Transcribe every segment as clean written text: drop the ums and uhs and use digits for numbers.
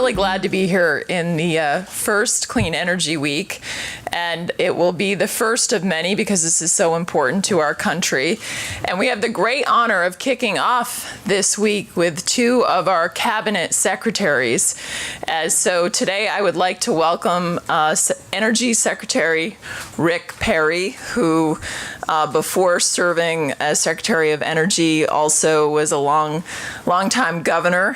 really glad to be here in the first Clean Energy Week, and it will be the first of many because this is so important to our country. And we have the great honor of kicking off this week with two of our cabinet secretaries. So today I would like to welcome Energy Secretary Rick Perry, who before serving as Secretary of Energy also was a long-time governor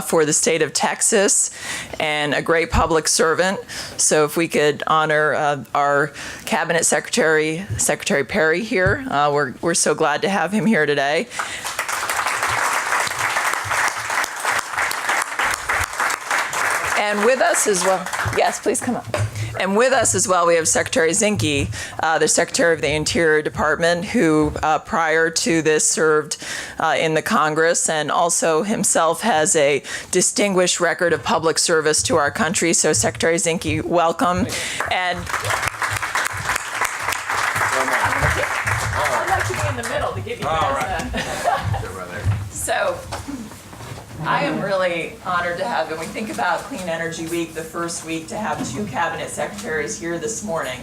for the state of Texas and a great public servant. So if we could honor our Cabinet Secretary, Secretary Perry here, we're so glad to have him here today. And with us as well, yes, please come up. And with us as well, we have Secretary Zinke, the Secretary of the Interior Department, who prior to this served in the Congress and also himself has a distinguished record of public service to our country. So Secretary Zinke, welcome. And I'd like to be in the middle to give you guys So I am really honored to have, when we think about Clean Energy Week, the first week, to have two cabinet secretaries here this morning.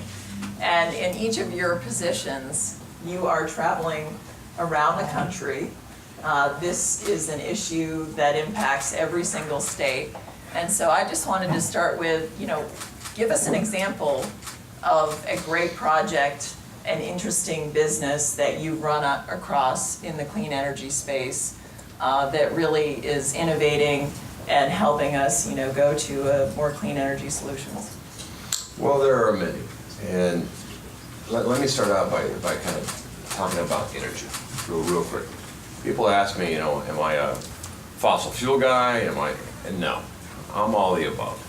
And in each of your positions, you are traveling around the country. This is an issue that impacts every single state. And so I just wanted to start with, give us an example of a great project, an interesting business that you run across in the clean energy space. That really is innovating and helping us, go to more clean energy solutions? Well, there are many, and let me start out by kind of talking about energy real quick. People ask me, am I a fossil fuel guy? And no, I'm all the above.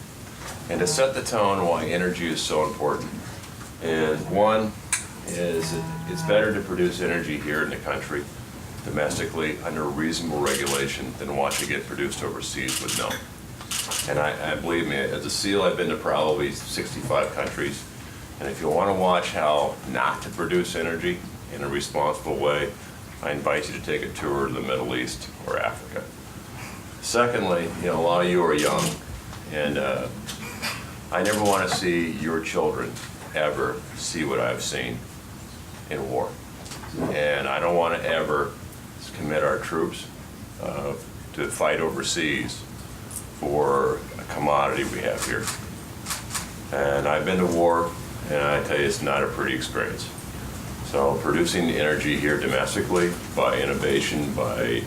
And to set the tone why energy is so important is, one, is it's better to produce energy here in the country domestically under reasonable regulation than watching it produced overseas with no. And I believe me, as a SEAL, I've been to probably 65 countries. And if you want to watch how not to produce energy in a responsible way, I invite you to take a tour to the Middle East or Africa. Secondly, a lot of you are young, and I never want to see your children ever see what I've seen in war. And I don't want to ever commit our troops to fight overseas for a commodity we have here. And I've been to war, and I tell you, it's not a pretty experience. So producing energy here domestically by innovation, by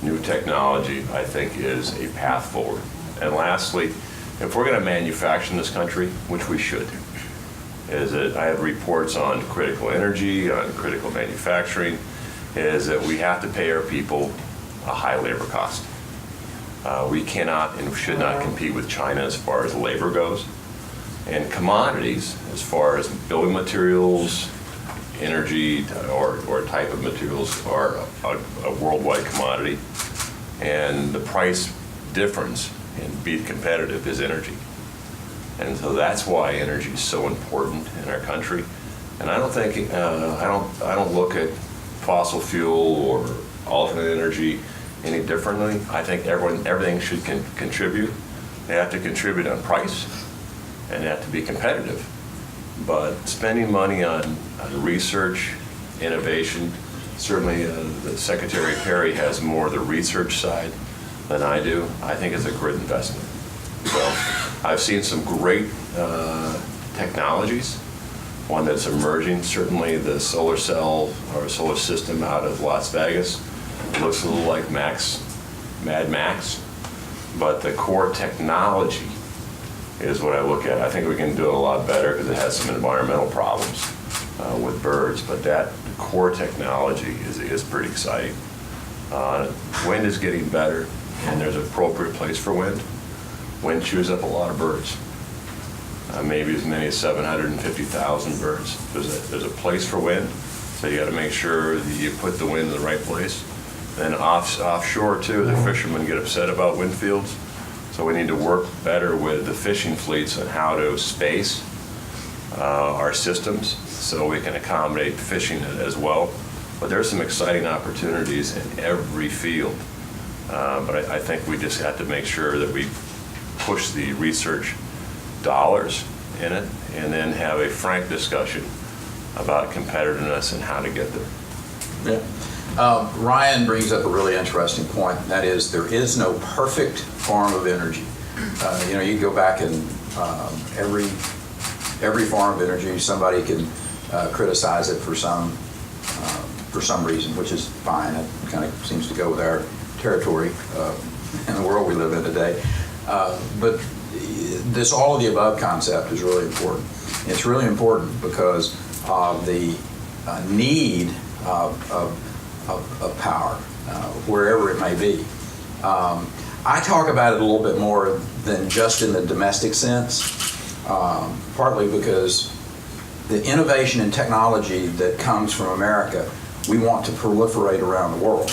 new technology, I think is a path forward. And lastly, if we're going to manufacture in this country, which we should, is that I have reports on critical energy, on critical manufacturing, is that we have to pay our people a high labor cost. We cannot and should not compete with China as far as labor goes. And commodities, as far as building materials, energy, or type of materials, are a worldwide commodity. And the price difference in being competitive is energy. And so that's why energy is so important in our country. And I don't think I don't look at fossil fuel or alternate energy any differently. I think everything should contribute. They have to contribute on price, and they have to be competitive. But spending money on research, innovation, certainly the Secretary Perry has more of the research side than I do. I think it's a great investment. So I've seen some great technologies. One that's emerging, certainly the solar cell or solar system out of Las Vegas looks a little like Mad Max, but the core technology is what I look at. I think we can do it a lot better because it has some environmental problems with birds, but that core technology is pretty exciting. Wind is getting better, and there's an appropriate place for wind. Wind chews up a lot of birds. Maybe as many as 750,000 birds. There's a place for wind, so you got to make sure that you put the wind in the right place. Then offshore too, the fishermen get upset about wind fields, so we need to work better with the fishing fleets on how to space our systems so we can accommodate fishing as well. But there's some exciting opportunities in every field. But I think we just have to make sure that we push the research dollars in it, and then have a frank discussion about competitiveness and how to get there. Yeah. Ryan brings up a really interesting point, and that is there is no perfect form of energy. You go back and every form of energy, somebody can criticize it for some reason, which is fine. It kind of seems to go with our territory in the world we live in today. But this all of the above concept is really important. It's really important because of the need of power, wherever it may be. I talk about it a little bit more than just in the domestic sense, partly because the innovation and technology that comes from America, we want to proliferate around the world.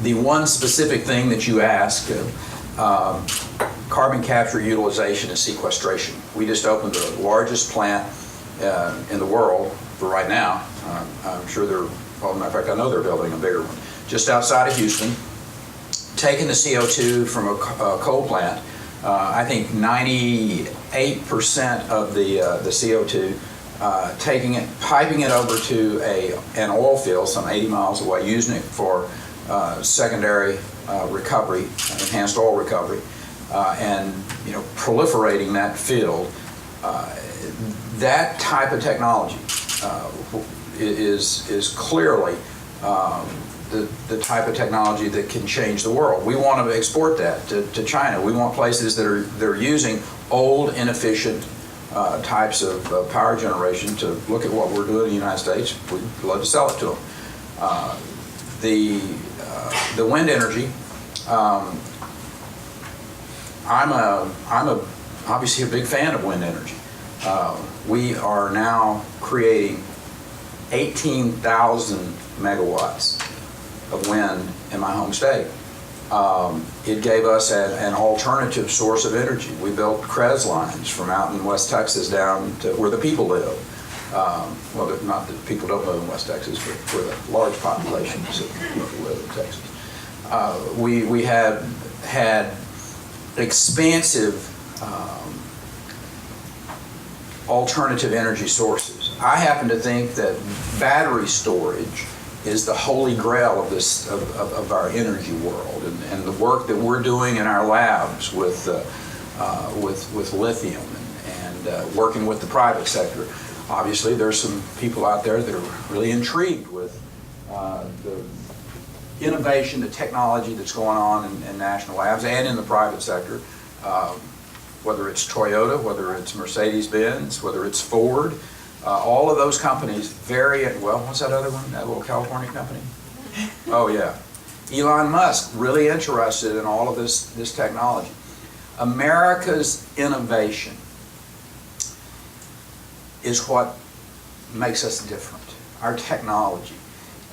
The one specific thing that you asked, carbon capture, utilization, and sequestration. We just opened the largest plant in the world for right now. I'm sure they're, well, matter of fact, I know they're building a bigger one, just outside of Houston, taking the CO2 from a coal plant. I think 98% of the CO2, taking it, piping it over to an oil field some 80 miles away, using it for secondary recovery, enhanced oil recovery, and proliferating that field. That type of technology is clearly the type of technology that can change the world. We want to export that to China. We want places that are using old, inefficient types of power generation to look at what we're doing in the United States. We'd love to sell it to them. The wind energy. I'm obviously a big fan of wind energy. We are now creating 18,000 megawatts of wind in my home state. It gave us an alternative source of energy. We built CREZ lines from out in West Texas down to where the people live. Well, not that people don't live in West Texas, but where the large populations of people live in Texas. We had expansive alternative energy sources. I happen to think that battery storage is the holy grail of this of our energy world, and the work that we're doing in our labs with lithium and working with the private sector. Obviously, there's some people out there that are really intrigued with the innovation, the technology that's going on in national labs and in the private sector. Whether it's Toyota, whether it's Mercedes-Benz, whether it's Ford, all of those companies what's that other one, that little California company? Oh yeah. Elon Musk, really interested in all of this technology. America's innovation is what makes us different, our technology.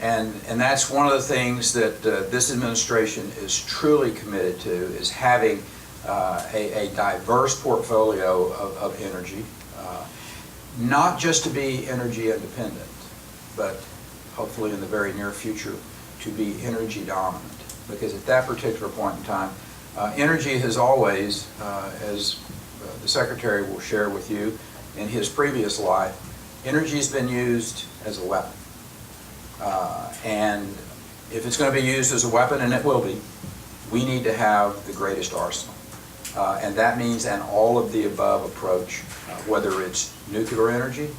And that's one of the things that this administration is truly committed to, is having a diverse portfolio of energy, not just to be energy independent, but hopefully in the very near future to be energy dominant. Because at that particular point in time, energy has always, as the Secretary will share with you in his previous life, energy has been used as a weapon. And if it's going to be used as a weapon, and it will be, we need to have the greatest arsenal. And that means an all-of-the-above approach, whether it's nuclear energy,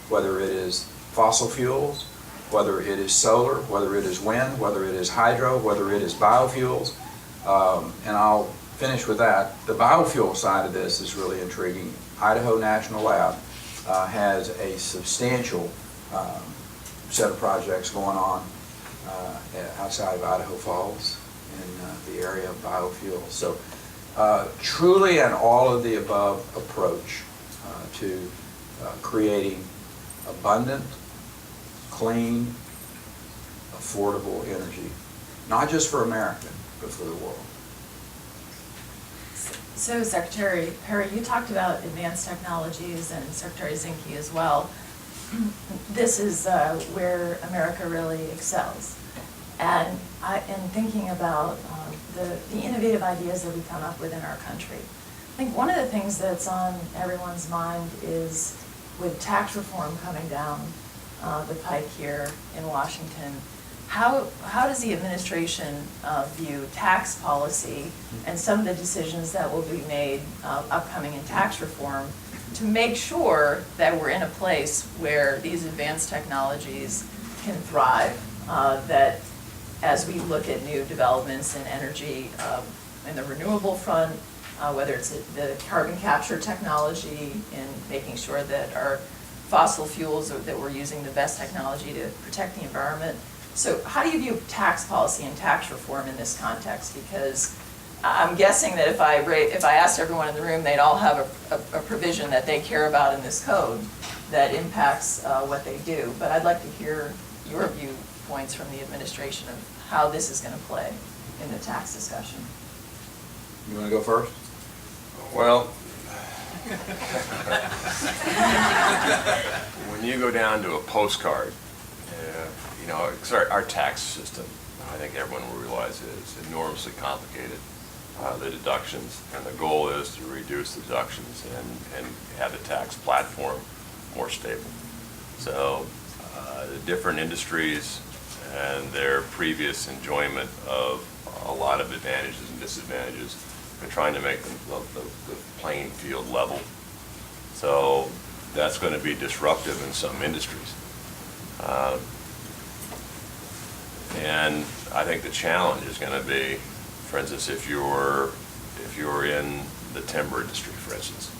whether it is fossil fuels, whether it is solar, whether it is wind, whether it is hydro, whether it is biofuels. And I'll finish with that. The biofuel side of this is really intriguing. Idaho National Lab has a substantial set of projects going on outside of Idaho Falls in the area of biofuels. So truly an all-of-the-above approach to creating abundant, clean, affordable energy, not just for America, but for the world. So Secretary Perry, you talked about advanced technologies, and Secretary Zinke as well. This is where America really excels. And in thinking about the innovative ideas that we come up with in our country. I think one of the things that's on everyone's mind is with tax reform coming down the pike here in Washington, how does the administration view tax policy and some of the decisions that will be made upcoming in tax reform to make sure that we're in a place where these advanced technologies can thrive, that as we look at new developments in energy, in the renewable front, whether it's the carbon capture technology and making sure that our fossil fuels, that we're using the best technology to protect the environment. So how do you view tax policy and tax reform in this context? Because I'm guessing that if I asked everyone in the room, they'd all have a provision that they care about in this code that impacts what they do. But I'd like to hear your viewpoints from the administration of how this is going to play in the tax discussion. You want to go first? Well, when you go down to a postcard, you know, our tax system, I think everyone will realize, is enormously complicated. The deductions, and the goal is to reduce the deductions and have the tax platform more stable. So the different industries and their previous enjoyment of a lot of advantages and disadvantages, we're trying to make the playing field level. So that's going to be disruptive in some industries. And I think the challenge is going to be, for instance, if you're in the timber industry, for instance,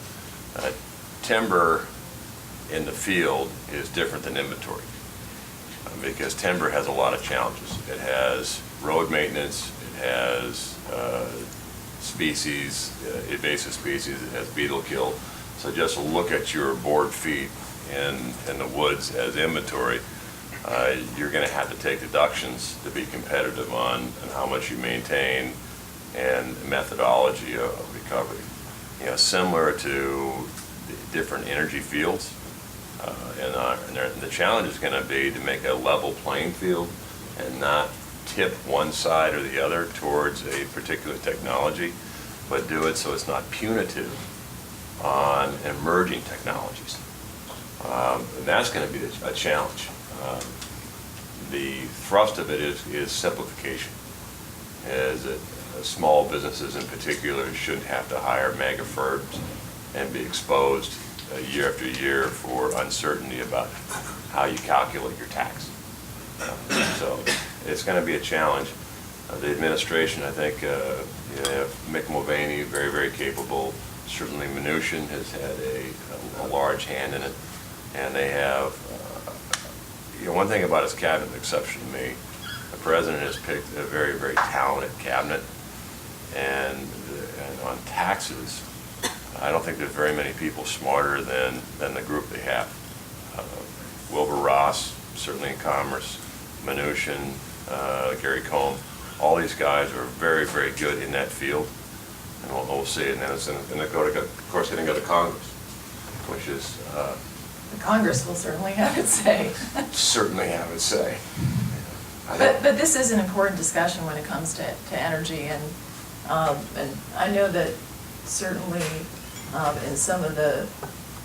timber in the field is different than inventory because timber has a lot of challenges. It has road maintenance, it has invasive species, it has beetle kill. So just look at your board feet in the woods as inventory. You're going to have to take deductions to be competitive on how much you maintain and the methodology of recovery. You know, similar to the different energy fields. And the challenge is going to be to make a level playing field and not tip one side or the other towards a particular technology, but do it so it's not punitive on emerging technologies. And that's going to be a challenge. The thrust of it is simplification, is that small businesses in particular shouldn't have to hire mega firms and be exposed year after year for uncertainty about how you calculate your tax. So it's going to be a challenge. The administration, I think, you have Mick Mulvaney, very, very capable. Certainly Mnuchin has had a large hand in it. And they have, you know, one thing about his cabinet, exception to me, the president has picked a very, very talented cabinet. And on taxes, I don't think there's very many people smarter than the group they have. Wilbur Ross, certainly in commerce, Mnuchin, Gary Cohn, all these guys are very, very good in that field. And we'll see. And then of course, going to go to Congress, which is... The Congress will certainly have its say. Certainly have its say. But this is an important discussion when it comes to energy, and I know that certainly in some of the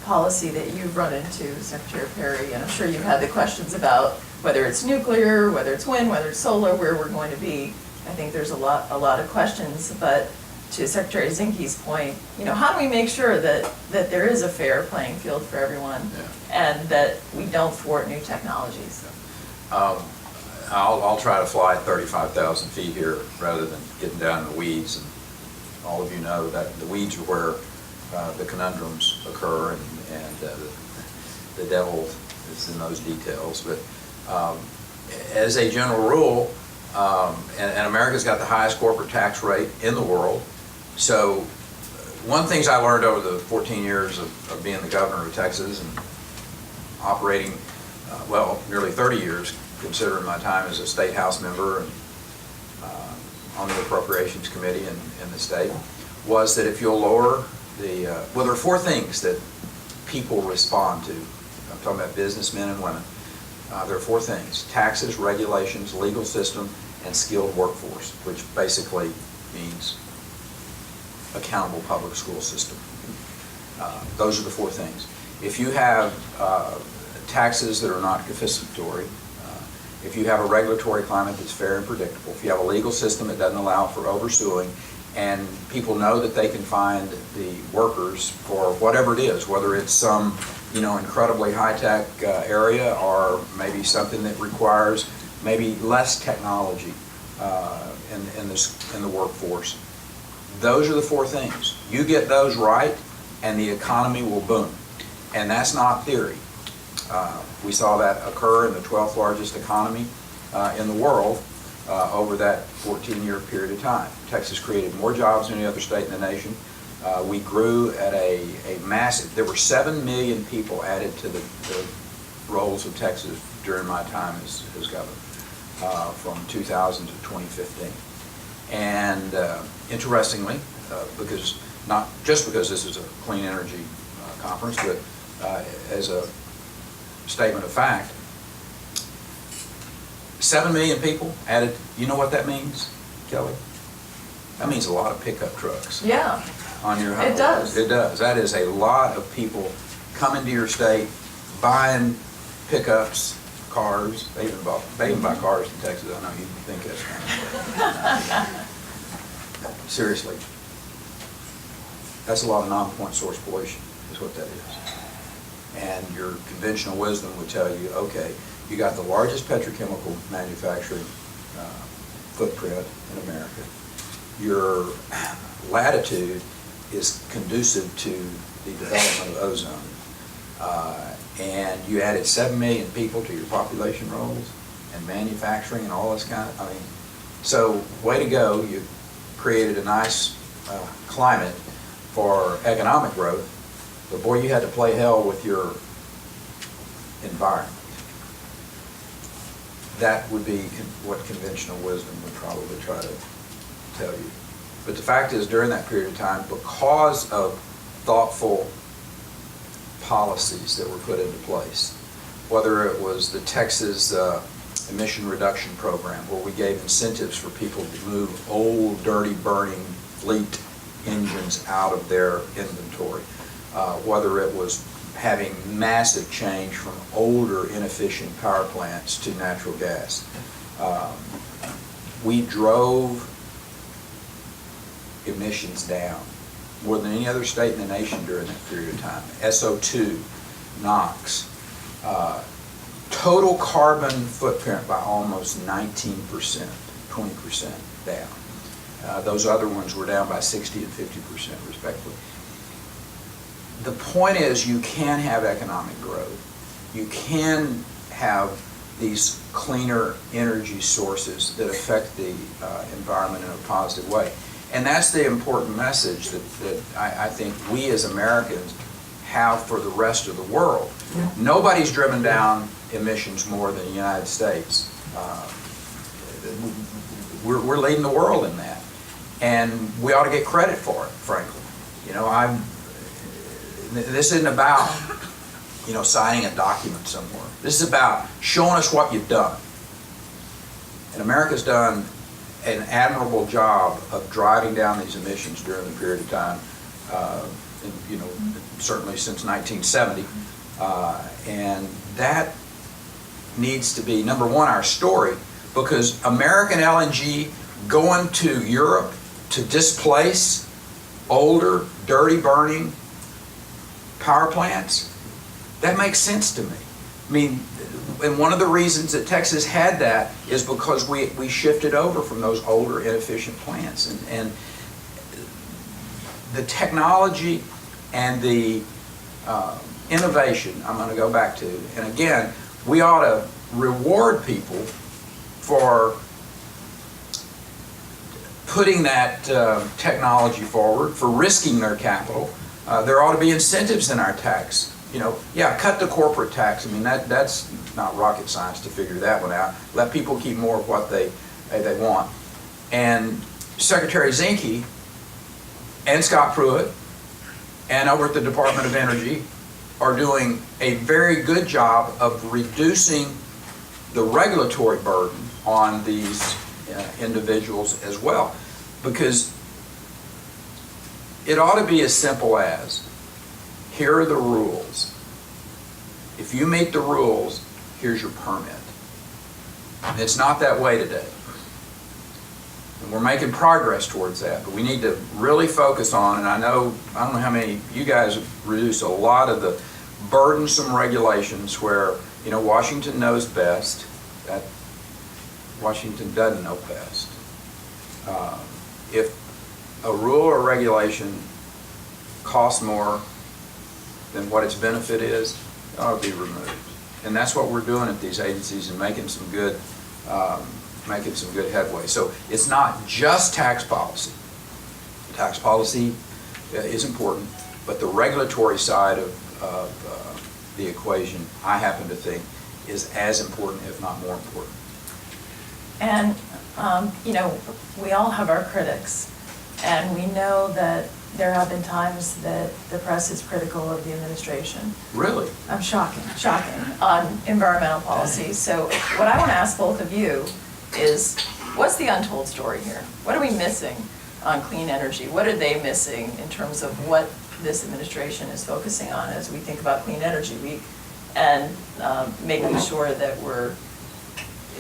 policy that you've run into, Secretary Perry, and I'm sure you've had the questions about whether it's nuclear, whether it's wind, whether it's solar, where we're going to be. I think there's a lot of questions, but to Secretary Zinke's point, you know, how do we make sure that there is a fair playing field for everyone, and that we don't thwart new technologies? I'll try to fly at 35,000 feet here rather than getting down in the weeds. And all of you know that the weeds are where the conundrums occur, and the devil is in those details. But as a general rule, and America's got the highest corporate tax rate in the world. So one of the things I learned over the 14 years of being the governor of Texas and operating, nearly 30 years, considering my time as a state house member and on the appropriations committee in the state, was that if you'll lower the, there are four things that people respond to. I'm talking about businessmen and women. There are four things: taxes, regulations, legal system, and skilled workforce, which basically means accountable public school system. Those are the four things. If you have taxes that are not confiscatory, if you have a regulatory climate that's fair and predictable, if you have a legal system that doesn't allow for oversuing, and people know that they can find the workers for whatever it is, whether it's some incredibly high-tech area or maybe something that requires maybe less technology in the workforce. Those are the four things. You get those right, and the economy will boom. And that's not theory. We saw that occur in the 12th largest economy in the world over that 14-year period of time. Texas created more jobs than any other state in the nation. We grew at a massive, there were 7 million people added to the rolls of Texas during my time as governor, from 2000 to 2015. And interestingly, because not just because this is a clean energy conference, but as a statement of fact, 7 million people added. You know what that means, Kelly? That means a lot of pickup trucks. Yeah. On your highway. It does. It does. That is a lot of people coming to your state, buying pickups, cars. They even buy cars in Texas. I know you think that's kind of seriously. That's a lot of non-point source pollution, is what that is. And your conventional wisdom would tell you, okay, you got the largest petrochemical manufacturing footprint in America. Your latitude is conducive to the development of ozone. And you added 7 million people to your population rolls and manufacturing and all this kind of, so way to go. You created a nice climate for economic growth, but boy, you had to play hell with your environment. That would be what conventional wisdom would probably try to tell you. But the fact is, during that period of time, because of thoughtful policies that were put into place, whether it was the Texas emission reduction program, where we gave incentives for people to move old, dirty, burning fleet engines out of their inventory, whether it was having massive change from older, inefficient power plants to natural gas. We drove emissions down more than any other state in the nation during that period of time. SO2, NOx, total carbon footprint by almost 19%, 20% down. Those other ones were down by 60 and 50% respectively. The point is, you can have economic growth. You can have these cleaner energy sources that affect the environment in a positive way. And that's the important message that I think we as Americans have for the rest of the world. Yeah. Nobody's driven down emissions more than the United States. We're leading the world in that. And we ought to get credit for it, frankly. This isn't about, signing a document somewhere. This is about showing us what you've done. And America's done an admirable job of driving down these emissions during the period of time, certainly since 1970. And that needs to be, number one, our story, because American LNG going to Europe to displace older, dirty burning power plants, that makes sense to me. And one of the reasons that Texas had that is because we shifted over from those older, inefficient plants. And the technology and the innovation, I'm going to go back to, and again, we ought to reward people for putting that technology forward, for risking their capital. There ought to be incentives in our tax. Cut the corporate tax. That's not rocket science to figure that one out. Let people keep more of what they want. And Secretary Zinke and Scott Pruitt and over at the Department of Energy are doing a very good job of reducing the regulatory burden on these individuals as well. Because it ought to be as simple as, here are the rules. If you meet the rules, here's your permit. And it's not that way today. And we're making progress towards that, but we need to really focus on, and I don't know how many, you guys have reduced a lot of the burdensome regulations where, Washington knows best, that Washington doesn't know best. If a rule or regulation costs more than what its benefit is, it ought to be removed. And that's what we're doing at these agencies and making some good headway. So it's not just tax policy. Tax policy is important, but the regulatory side of the equation, I happen to think, is as important, if not more important. And, we all have our critics, and we know that there have been times that the press is critical of the administration. Really? Shocking, on environmental policy. So what I want to ask both of you is, what's the untold story here? What are we missing on clean energy? What are they missing in terms of what this administration is focusing on as we think about Clean Energy Week and making sure that we're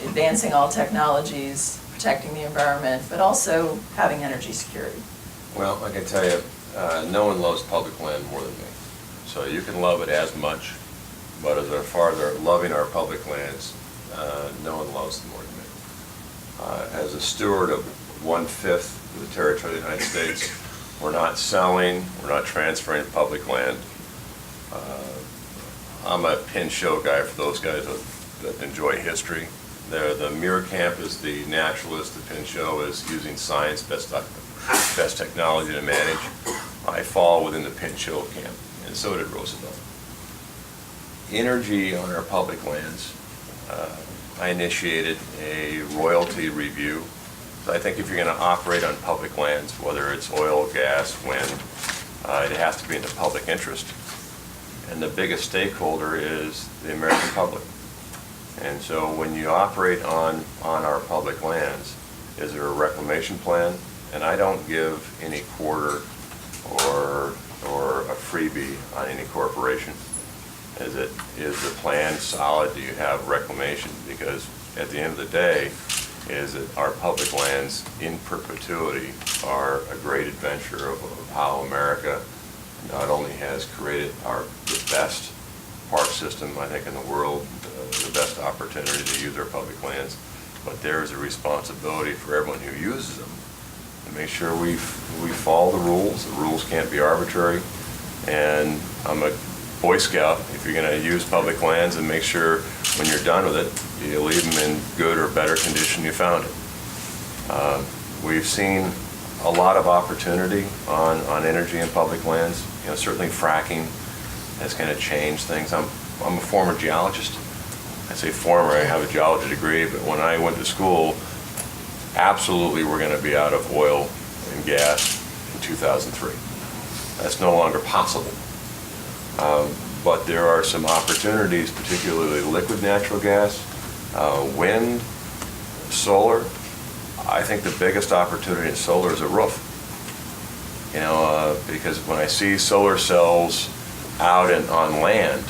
advancing all technologies, protecting the environment, but also having energy security? Well, I can tell you, no one loves public land more than me. So you can love it as much, but as far as loving our public lands, no one loves them more than me. As a steward of 1/5 of the territory of the United States, we're not selling, we're not transferring public land. I'm a pin show guy for those guys that enjoy history. The mirror camp is the naturalist, the pin show is using science, best technology to manage. I fall within the pin show camp, and so did Roosevelt. Energy on our public lands, I initiated a royalty review. So I think if you're going to operate on public lands, whether it's oil, gas, wind, it has to be in the public interest. And the biggest stakeholder is the American public. And so when you operate on our public lands, is there a reclamation plan? And I don't give any quarter or a freebie on any corporation. Is the plan solid? Do you have reclamation? Because at the end of the day, is that our public lands in perpetuity are a great adventure of how America not only has created the best park system, I think, in the world, the best opportunity to use our public lands, but there is a responsibility for everyone who uses them to make sure we follow the rules. The rules can't be arbitrary, and I'm a Boy Scout. If you're going to use public lands, and make sure when you're done with it, you leave them in good or better condition you found it. We've seen a lot of opportunity on energy in public lands. Certainly fracking has kind of changed things. I'm a former geologist. I say former, I have a geology degree, but when I went to school, absolutely we're going to be out of oil and gas in 2003. That's no longer possible. But there are some opportunities, particularly liquid natural gas, wind, solar. I think the biggest opportunity in solar is a roof. Because when I see solar cells out on land,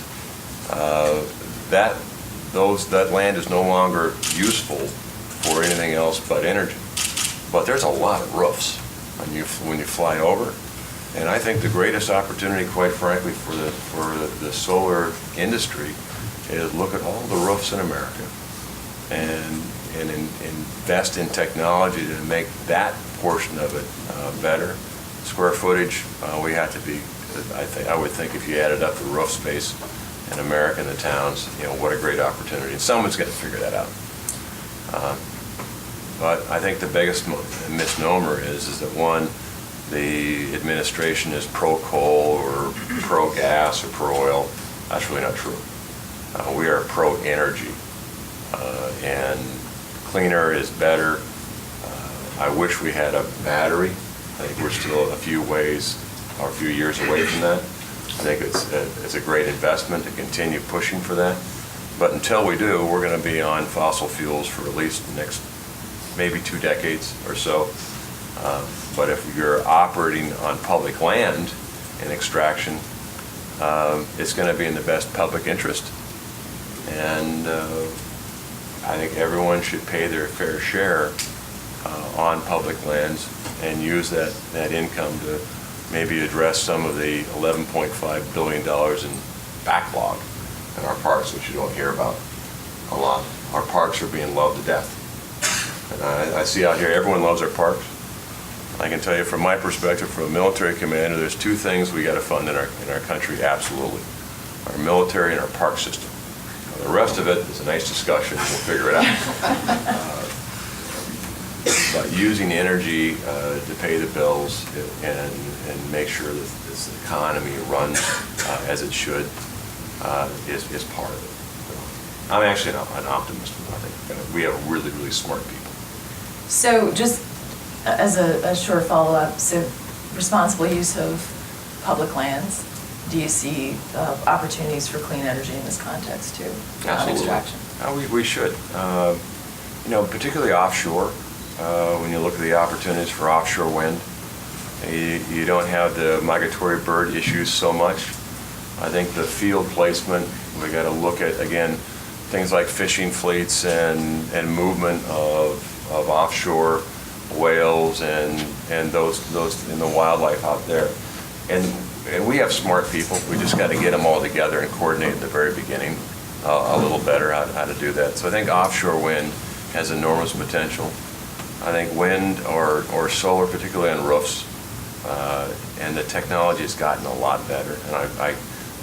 that land is no longer useful for anything else but energy. But there's a lot of roofs when you fly over. And I think the greatest opportunity, quite frankly, for the solar industry is look at all the roofs in America and invest in technology to make that portion of it better. Square footage, we have to be. I would think if you added up the roof space in America and the towns, what a great opportunity. And someone's got to figure that out. But I think the biggest misnomer is that one, the administration is pro-coal or pro-gas or pro-oil. That's really not true. We are pro-energy, and cleaner is better. I wish we had a battery. I think we're still a few years away from that. I think it's a great investment to continue pushing for that. But until we do, we're going to be on fossil fuels for at least the next maybe 2 decades or so. But if you're operating on public land in extraction, it's going to be in the best public interest. And I think everyone should pay their fair share on public lands and use that income to maybe address some of the $11.5 billion in backlog in our parks, which you don't hear about a lot. Our parks are being loved to death. And I see out here, everyone loves our parks. I can tell you from my perspective, from a military commander, there's two things we got to fund in our country, absolutely. Our military and our park system. The rest of it is a nice discussion, we'll figure it out. But using energy to pay the bills and make sure that this economy runs as it should is part of it. I'm actually an optimist. I think we have really, really smart people. So just as a short follow-up, so responsible use of public lands, do you see opportunities for clean energy in this context too? Absolutely. Extraction? We should. Particularly offshore, when you look at the opportunities for offshore wind, you don't have the migratory bird issues so much. I think the field placement, we got to look at, again, things like fishing fleets and movement of offshore whales and those in the wildlife out there. And we have smart people. We just got to get them all together and coordinate at the very beginning a little better how to do that. So I think offshore wind has enormous potential. I think wind or solar, particularly on roofs, and the technology has gotten a lot better. And I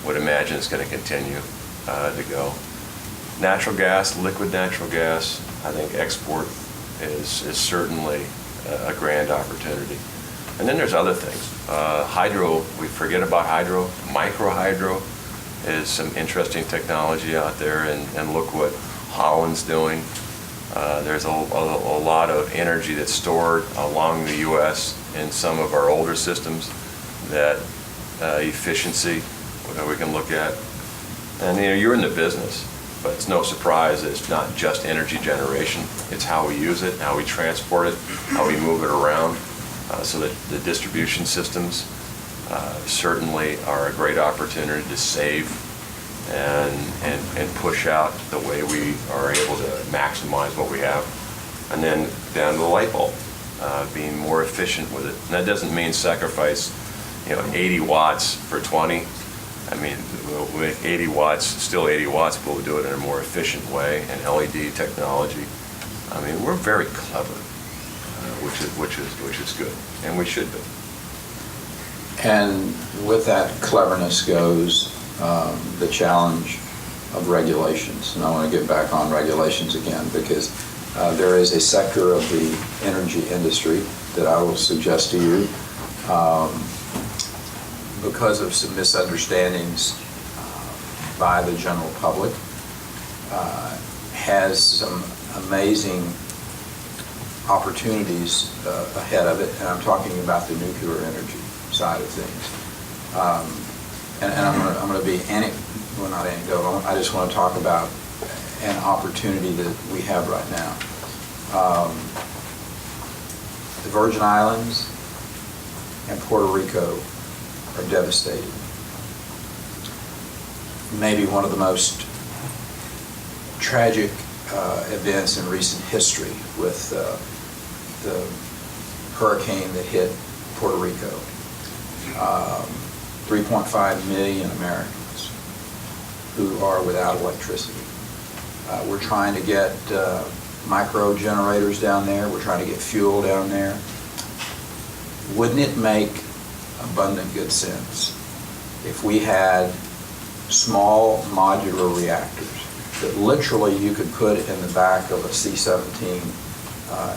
would imagine it's going to continue to go. Natural gas, liquid natural gas, I think export is certainly a grand opportunity. And then there's other things. Hydro, we forget about hydro. Micro hydro is some interesting technology out there, and look what Holland's doing. There's a lot of energy that's stored along the U.S. in some of our older systems that efficiency we can look at. And you're in the business, but it's no surprise that it's not just energy generation. It's how we use it, how we transport it, how we move it around. So that the distribution systems certainly are a great opportunity to save and push out the way we are able to maximize what we have. And then down to the light bulb, being more efficient with it. And that doesn't mean sacrifice, 80 watts for 20. I mean, we'll make 80 watts, still 80 watts, but we'll do it in a more efficient way, and LED technology. I mean, we're very clever, which is good, and we should be. And with that cleverness goes the challenge of regulations. And I want to get back on regulations again, because there is a sector of the energy industry that I will suggest to you, because of some misunderstandings by the general public, has some amazing opportunities ahead of it, and I'm talking about the nuclear energy side of things. And I'm going to be not anecdotal. I just want to talk about an opportunity that we have right now. The Virgin Islands and Puerto Rico are devastated. Maybe one of the most tragic events in recent history with the hurricane that hit Puerto Rico. 3.5 million Americans who are without electricity. We're trying to get micro generators down there. We're trying to get fuel down there. Wouldn't it make abundant good sense if we had small modular reactors that literally you could put in the back of a C-17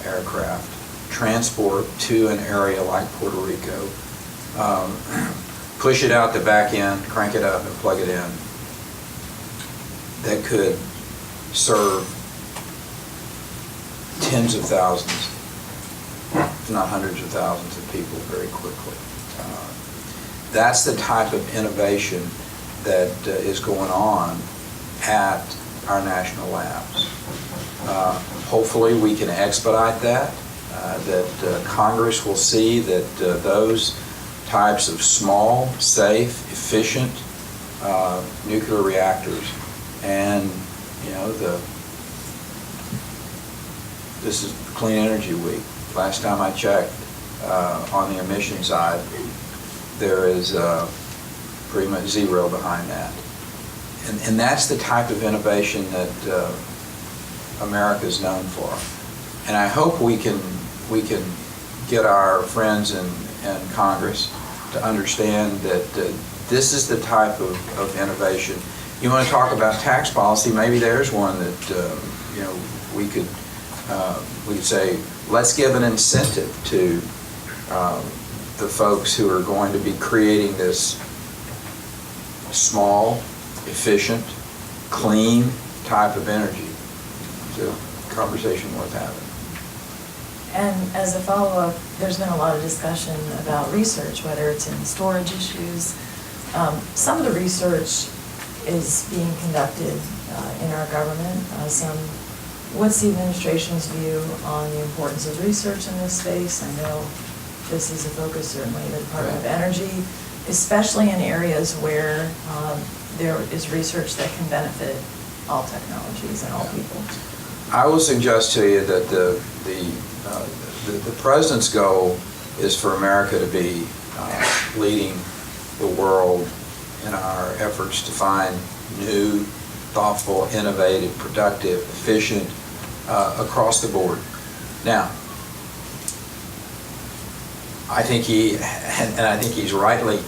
aircraft, transport to an area like Puerto Rico, push it out the back end, crank it up and plug it in, that could serve tens of thousands, if not hundreds of thousands of people very quickly. That's the type of innovation that is going on at our national labs. Hopefully we can expedite that. that Congress will see that those types of small, safe, efficient nuclear reactors, and this is Clean Energy Week. Last time I checked, on the emission side, there is pretty much zero behind that. And that's the type of innovation that America is known for. And I hope we can get our friends in Congress to understand that this is the type of innovation. You want to talk about tax policy, maybe there's one that we could say, let's give an incentive to the folks who are going to be creating this small, efficient, clean type of energy. So, conversation worth having. And as a follow-up, there's been a lot of discussion about research, whether it's in storage issues. Some of the research is being conducted in our government. What's the administration's view on the importance of research in this space? I know this is a focus certainly of the Department of Energy, especially in areas where there is research that can benefit all technologies and all people. I will suggest to you that the President's goal is for America to be leading the world in our efforts to find new, thoughtful, innovative, productive, efficient, across the board. Now, I think he's rightly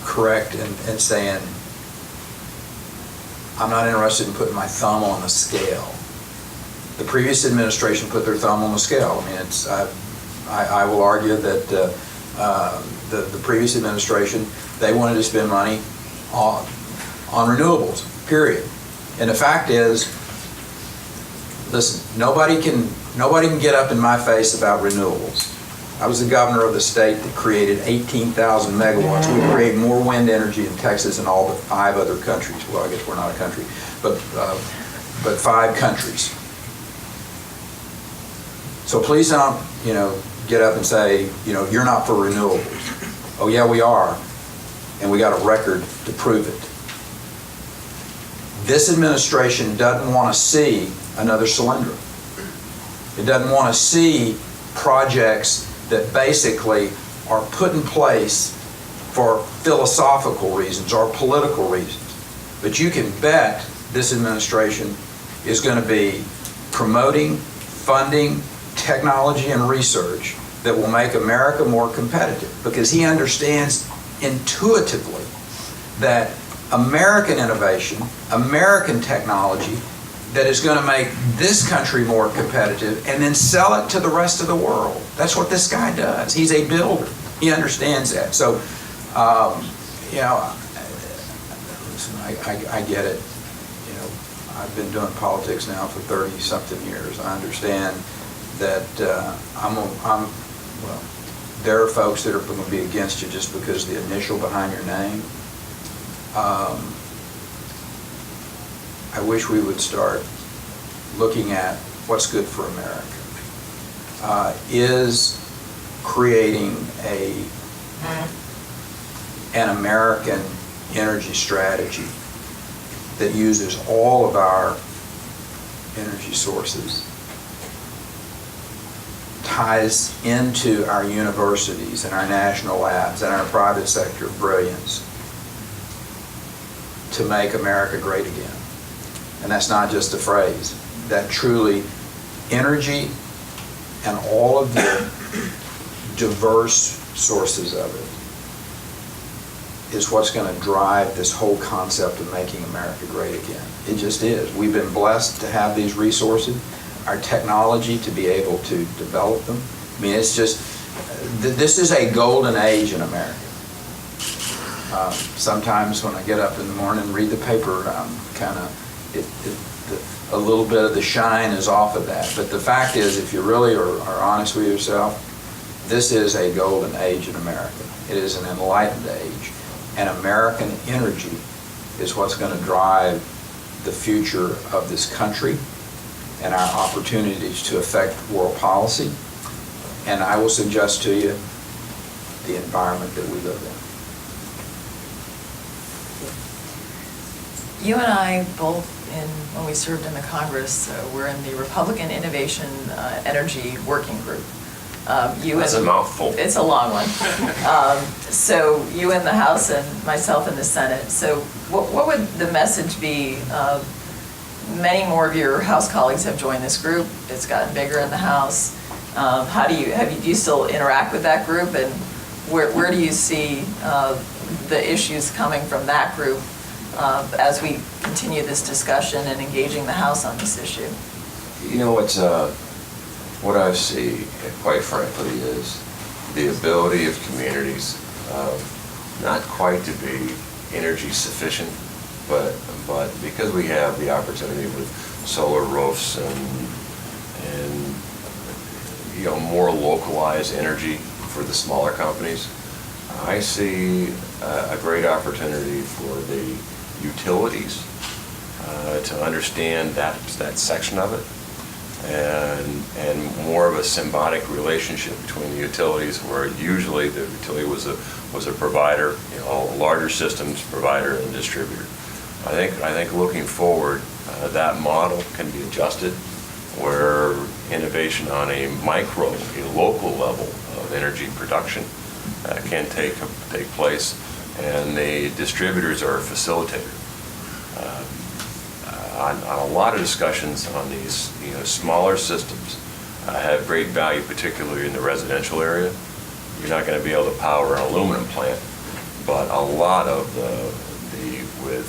correct in saying, I'm not interested in putting my thumb on the scale. The previous administration put their thumb on the scale. I mean, I will argue that the previous administration, they wanted to spend money on renewables, period. And the fact is, listen, nobody can get up in my face about renewables. I was the governor of the state that created 18,000 megawatts. We create more wind energy in Texas than all but 5 other countries. Well, I guess we're not a country, but 5 countries. So please don't, get up and say, you're not for renewables. Oh yeah, we are, and we got a record to prove it. This administration doesn't want to see another Solyndra. It doesn't want to see projects that basically are put in place for philosophical reasons or political reasons. But you can bet this administration is going to be promoting, funding, technology and research that will make America more competitive, because he understands intuitively that American innovation, American technology that is going to make this country more competitive and then sell it to the rest of the world. That's what this guy does. He's a builder. He understands that. So, listen, I get it. I've been doing politics now for 30-something years. I understand that there are folks that are going to be against you just because the initial behind your name. I wish we would start looking at what's good for America. Is creating an American energy strategy that uses all of our energy sources, ties into our universities and our national labs and our private sector brilliance to make America great again. And that's not just a phrase. That truly, energy and all of the diverse sources of it is what's going to drive this whole concept of making America great again. It just is. We've been blessed to have these resources, our technology to be able to develop them. I mean, it's just, this is a golden age in America. Sometimes when I get up in the morning and read the paper, I'm kind of, a little bit of the shine is off of that. But the fact is, if you really are honest with yourself, this is a golden age in America. It is an enlightened age. And American energy is what's going to drive the future of this country and our opportunities to affect world policy. And I will suggest to you the environment that we live in. You and I both, when we served in the Congress, were in the Republican Innovation Energy Working Group. That's a mouthful. It's a long one. So you in the House and myself in the Senate. So what would the message be? Many more of your House colleagues have joined this group. It's gotten bigger in the House. How do you still interact with that group, and where do you see the issues coming from that group as we continue this discussion and engaging the House on this issue? You know, what I see, quite frankly, is the ability of communities, not quite to be energy sufficient, but because we have the opportunity with solar roofs and more localized energy for the smaller companies, I see a great opportunity for the utilities to understand that section of it, and more of a symbiotic relationship between the utilities, where usually the utility was a provider, a larger systems provider and distributor. I think looking forward, that model can be adjusted, where innovation on a local level of energy production can take place, and the distributors are a facilitator. On a lot of discussions on these smaller systems have great value, particularly in the residential area. You're not going to be able to power an aluminum plant, but a lot of with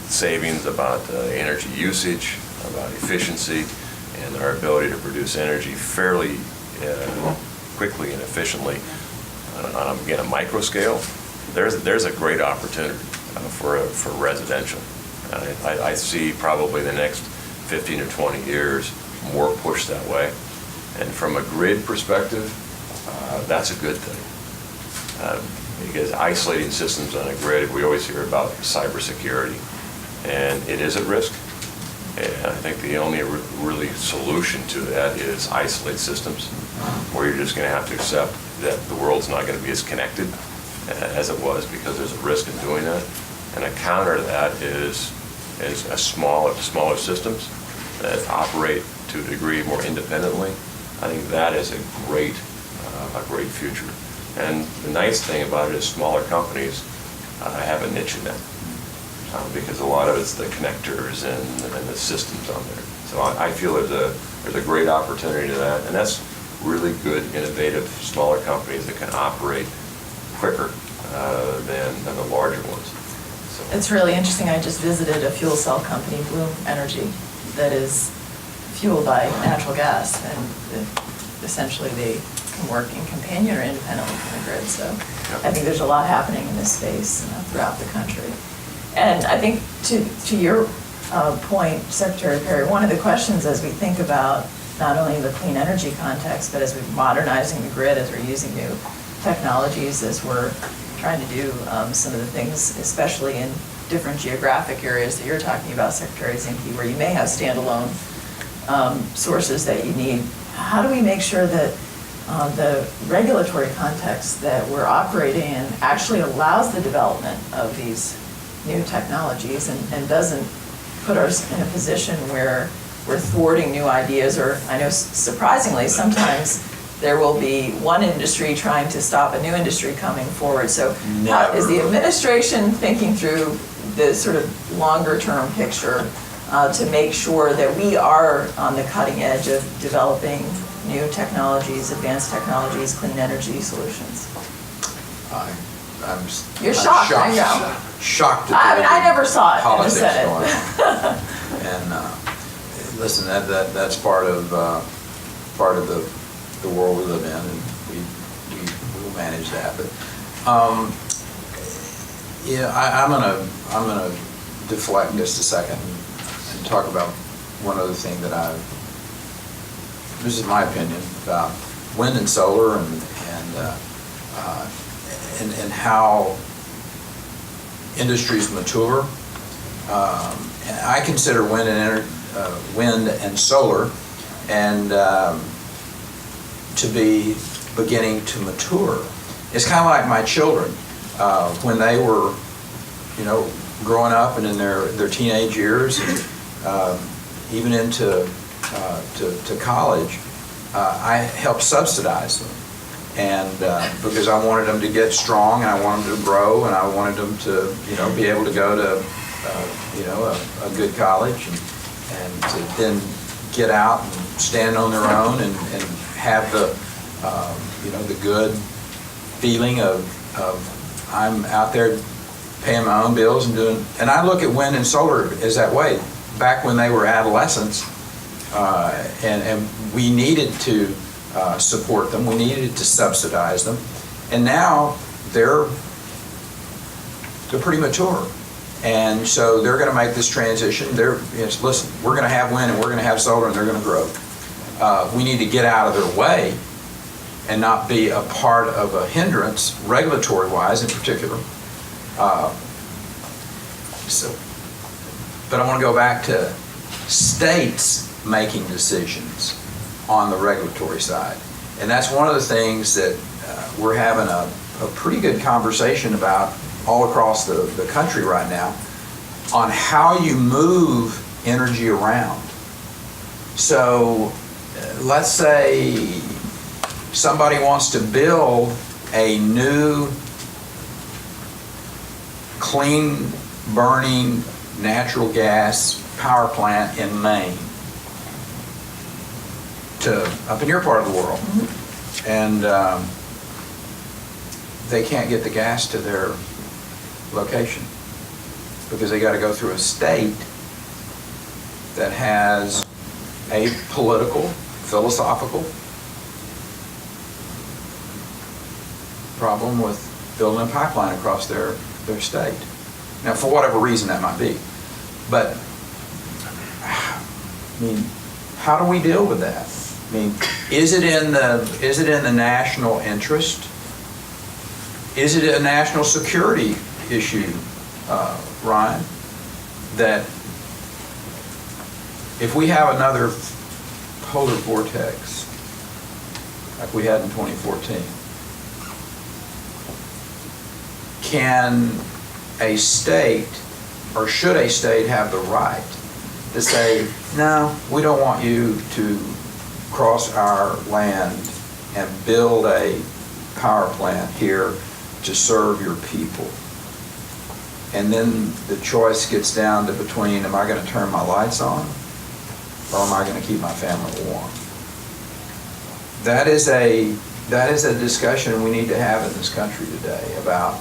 savings about energy usage, about efficiency, and our ability to produce energy fairly quickly and efficiently on a micro scale, there's a great opportunity for residential. I see probably the next 15 or 20 years more push that way. And from a grid perspective, that's a good thing. Because isolating systems on a grid, we always hear about cybersecurity, and it is at risk. And I think the only really solution to that is isolate systems, where you're just going to have to accept that the world's not going to be as connected as it was, because there's a risk in doing that. And a counter to that is smaller systems that operate to a degree more independently. I think that is a great future. And the nice thing about it is smaller companies have a niche in that, because a lot of it's the connectors and the systems on there. So I feel there's a great opportunity to that, and that's really good, innovative, smaller companies that can operate quicker than the larger ones. So. It's really interesting. I just visited a fuel cell company, Bloom Energy, that is fueled by natural gas, and essentially they can work in companion or independently from the grid. So I think there's a lot happening in this space throughout the country. And I think to your point, Secretary Perry, one of the questions as we think about not only the clean energy context, but as we're modernizing the grid, as we're using new technologies, as we're trying to do some of the things, especially in different geographic areas that you're talking about, Secretary Zinke, where you may have standalone sources that you need. How do we make sure that the regulatory context that we're operating in actually allows the development of these new technologies and doesn't put us in a position where we're thwarting new ideas? Or I know surprisingly sometimes there will be one industry trying to stop a new industry coming forward. So how is the administration thinking through the sort of longer term picture to make sure that we are on the cutting edge of developing new technologies, advanced technologies, clean energy solutions? You're shocked, I know. Shocked. I never saw it in the Senate. And listen, that's part of the world we live in, and we will manage that. But I'm gonna deflect just a second and talk about one other thing that this is my opinion about wind and solar and how industries mature. I consider wind and wind and solar, and to be beginning to mature. It's kind of like my children when they were, growing up and in their teenage years, and even into to college. I helped subsidize them, and because I wanted them to get strong, and I wanted them to grow, and I wanted them to, be able to go to, a good college, and to then get out and stand on their own, and have the, the good feeling of I'm out there paying my own bills and doing. And I look at wind and solar as that way. Back when they were adolescents, and we needed to support them, we needed to subsidize them, and now they're pretty mature, and so they're going to make this transition. Listen, we're going to have wind and we're going to have solar, and they're going to grow. We need to get out of their way and not be a part of a hindrance, regulatory-wise in particular. But I want to go back to states making decisions on the regulatory side. And that's one of the things that we're having a pretty good conversation about all across the country right now on how you move energy around. So let's say somebody wants to build a new clean burning natural gas power plant in Maine, up in your part of the world. Mm-hmm. And they can't get the gas to their location because they got to go through a state that has a political, philosophical problem with building a pipeline across their state. Now, for whatever reason that might be. But, I mean, how do we deal with that? I mean, is it in the national interest? Is it a national security issue, Ryan, that if we have another polar vortex like we had in 2014, can a state, or should a state have the right to say, no, we don't want you to cross our land and build a power plant here to serve your people? And then the choice gets down to between, am I going to turn my lights on or am I going to keep my family warm? That is a discussion we need to have in this country today about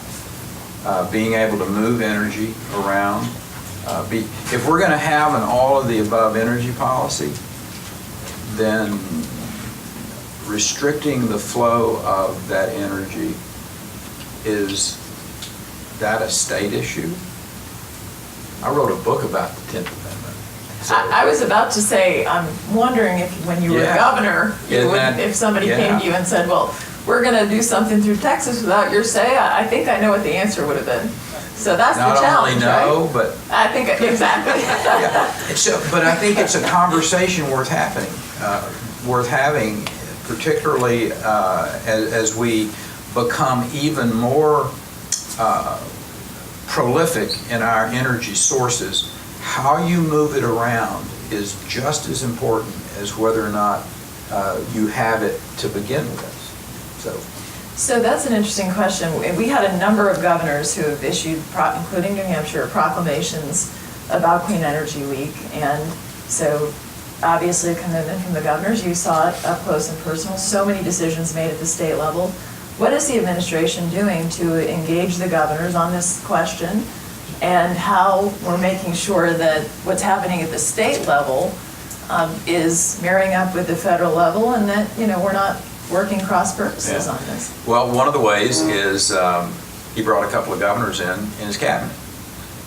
being able to move energy around. If we're going to have an all of the above energy policy, then restricting the flow of that energy, is that a state issue? I wrote a book about the 10th Amendment. So, I was about to say, I'm wondering if when you were governor, if somebody came to you and said, well, we're going to do something through Texas without your say, I think I know what the answer would have been. So that's the challenge, not only no, right? but I think exactly. but I think it's a conversation worth having, particularly as we become even more prolific in our energy sources. How you move it around is just as important as whether or not you have it to begin with. So that's an interesting question. We had a number of governors who have issued, including New Hampshire, proclamations about Clean Energy Week. And so obviously a commitment from the governors. You saw it up close and personal. So many decisions made at the state level. What is the administration doing to engage the governors on this question, and how we're making sure that what's happening at the state level is marrying up with the federal level, and that we're not working cross purposes on this? Well, one of the ways is he brought a couple of governors in his cabinet,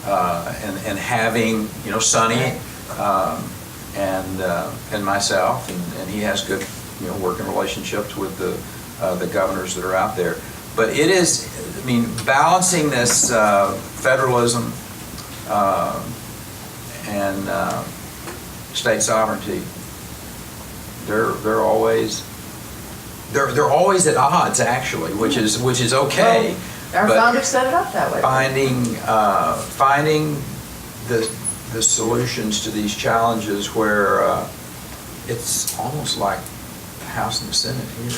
and having Sonny and myself, and he has good working relationships with the governors that are out there. But it is, balancing this federalism and state sovereignty, they're always at odds, actually, which is okay. Well, our but founders set it up that way. Finding the solutions to these challenges where it's almost like the House and the Senate here.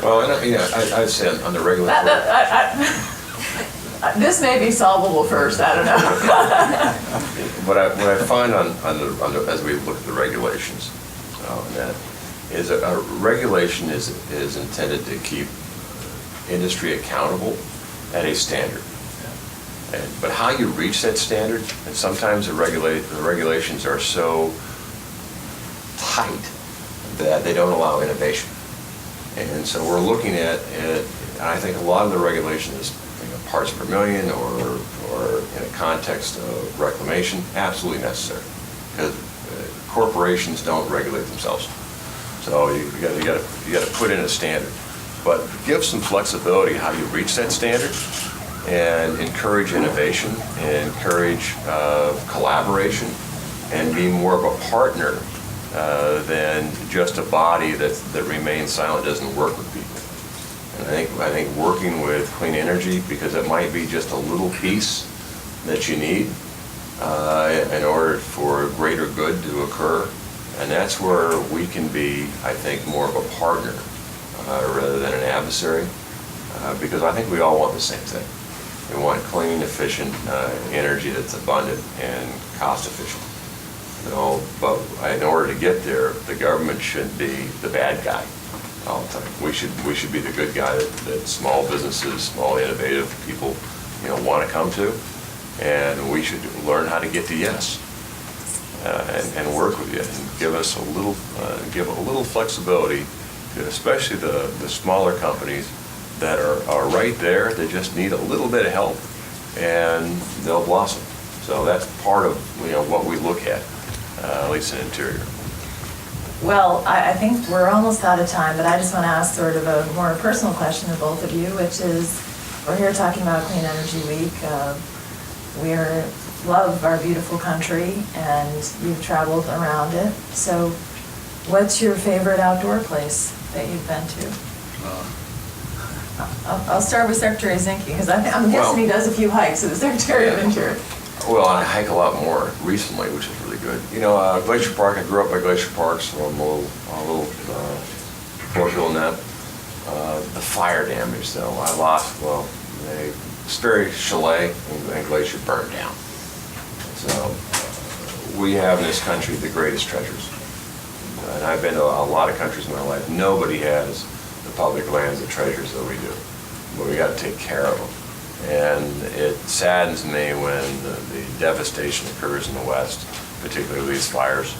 Well, I'd say on the regulatory. This may be solvable first, I don't know. What I find as we look at the regulations, and that is a regulation is intended to keep industry accountable at a standard. But how you reach that standard, and sometimes the regulations are so tight that they don't allow innovation. And so we're looking at it, and I think a lot of the regulation is parts per million or in a context of reclamation, absolutely necessary. Because corporations don't regulate themselves. So you got to put in a standard. But give some flexibility how you reach that standard and encourage innovation and encourage collaboration and be more of a partner than just a body that remains silent, doesn't work with people. And I think working with clean energy, because it might be just a little piece that you need in order for greater good to occur, and that's where we can be, I think, more of a partner rather than an adversary, because I think we all want the same thing. We want clean, efficient energy that's abundant and cost efficient. But in order to get there, the government shouldn't be the bad guy all the time. We should be the good guy that small businesses, small innovative people, want to come to, and we should learn how to get to yes, and work with you and give us a little flexibility, especially the smaller companies that are right there. They just need a little bit of help, and they'll blossom. So that's part of what we look at least in Interior. Well, I think we're almost out of time, but I just want to ask sort of a more personal question to both of you, which is, we're here talking about Clean Energy Week. We love our beautiful country, and you've traveled around it. So what's your favorite outdoor place that you've been to? I'll start with Secretary Zinke, because I'm guessing he does a few hikes as the Secretary of Interior. Well, I hike a lot more recently, which is really good. Glacier Park, I grew up by Glacier Park, so I'm a little parochial in that. The fire damage, though, I lost, a Sperry Chalet and Glacier burned down. So we have in this country the greatest treasures. And I've been to a lot of countries in my life. Nobody has the public lands, the treasures that we do. But we got to take care of them. And it saddens me when the devastation occurs in the West, particularly these fires,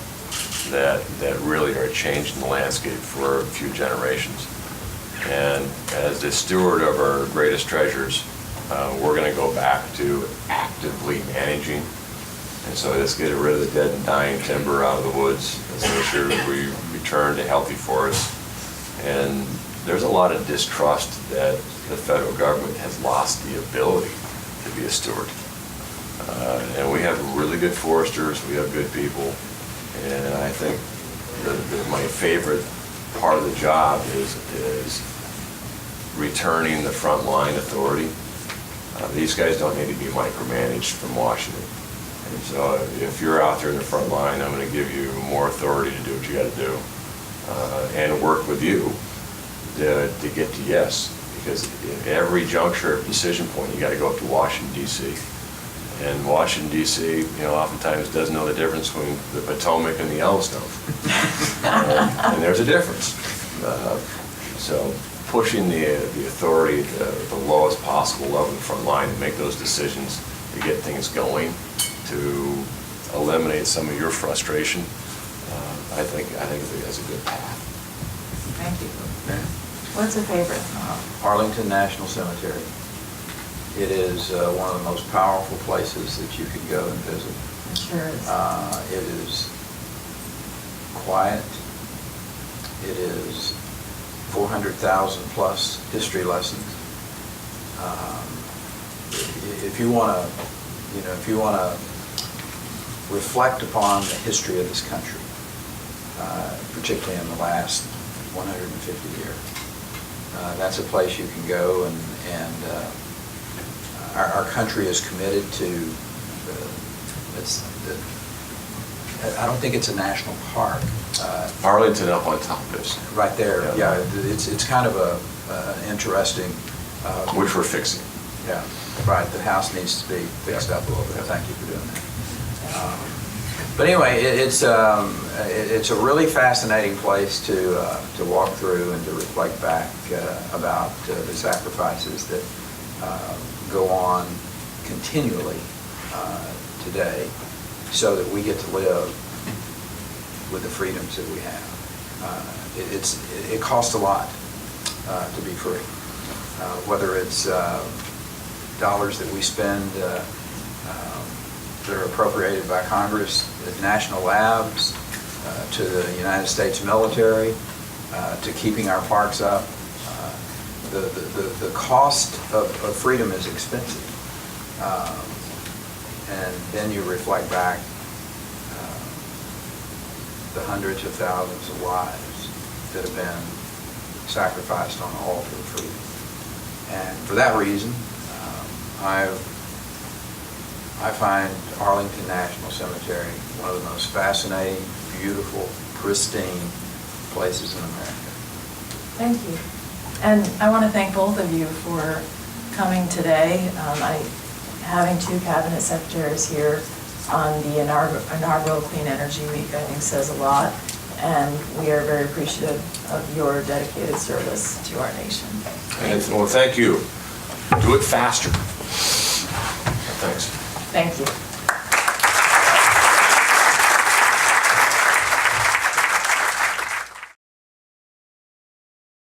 that really are changing the landscape for a few generations. And as the steward of our greatest treasures, we're going to go back to actively managing. And so let's get rid of the dead and dying timber out of the woods. Let's make sure that we return to healthy forests. And there's a lot of distrust that the federal government has lost the ability to be a steward. And we have really good foresters, we have good people, and I think my favorite part of the job is returning the frontline authority. These guys don't need to be micromanaged from Washington. And so if you're out there in the front line, I'm going to give you more authority to do what you got to do and work with you to get to yes. Because at every juncture of decision point, you got to go up to Washington, D.C. And Washington, D.C., oftentimes doesn't know the difference between the Potomac and the Yellowstone. And there's a difference. So pushing the authority to the lowest possible level in the front line to make those decisions, to get things going, to eliminate some of your frustration, I think that's a good path. Thank you. What's a favorite? Arlington National Cemetery. It is one of the most powerful places that you could go and visit. It sure is. It is quiet. It is 400,000 plus history lessons. If you want to reflect upon the history of this country, particularly in the last 150 years. That's a place you can go, and our country is committed to, I don't think it's a national park. Arlington up on top is. Right there, Yeah. yeah, it's kind of an interesting. Which we're fixing. Yeah, right, the house needs to be fixed up a little bit, thank you for doing that. But anyway, it's a really fascinating place to walk through and to reflect back about the sacrifices that go on continually today so that we get to live with the freedoms that we have. It costs a lot to be free. Whether it's dollars that we spend that are appropriated by Congress at national labs, to the United States military, to keeping our parks up. The cost of freedom is expensive. And then you reflect back the hundreds of thousands of lives that have been sacrificed on the altar of freedom. And for that reason, I find Arlington National Cemetery one of the most fascinating, beautiful, pristine places in America. Thank you. And I want to thank both of you for coming today. Having two cabinet secretaries here on the inaugural Clean Energy Week, I think says a lot. And we are very appreciative of your dedicated service to our nation. Well, thank you. Do it faster. Thanks. Thank you.